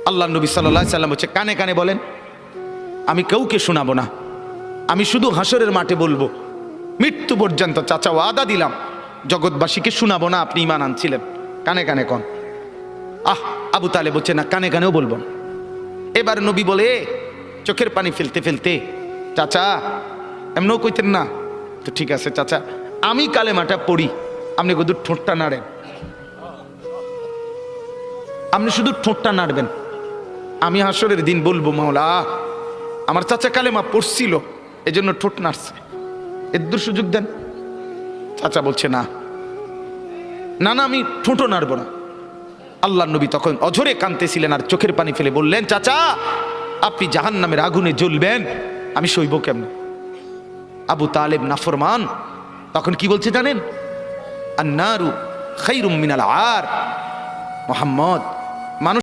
আল্লাহ নবী সাল্লাল্লাহু আলাইহি সাল্লাম হচ্ছে কানে কানে বলেন, আমি কাউকে শোনাবো না, আমি শুধু হাসরের মাঠে বলবো, মৃত্যু পর্যন্ত চাচা ওয়াদা দিলাম জগৎবাসীকে শোনাবো না আপনি ঈমান আনছিলেন। কানে কানে কন। আবু তালেব বলছে না, কানে কানেও বলবো না। এবার নবী বলে চোখের পানি ফেলতে ফেলতে, চাচা এমনও কইতেন না তো, ঠিক আছে চাচা আমি কালেমাটা পড়ি, আপনি শুধু ঠোঁটটা নাড়েন, আপনি শুধু ঠোঁটটা নাড়বেন, আমি হাসরের দিন বলবো মাওলা আমার চাচা কালেমা পড়ছিল এজন্য ঠোঁট নাড়ছে, এর সুযোগ দেন। চাচা বলছে না না না, আমি ঠোঁটও নাড়বো না। আল্লাহ নবী তখন অঝরে কাঁদতেছিলেন আর চোখের পানি ফেলে বললেন, চাচা আপনি জাহান্নামের আগুনে জ্বলবেন, আমি সইব কেমন? আবু তালেব নাফরমান তখন কি বলছে জানেন? আন্নারু খায়রুম মিনাল আর, মুহাম্মদ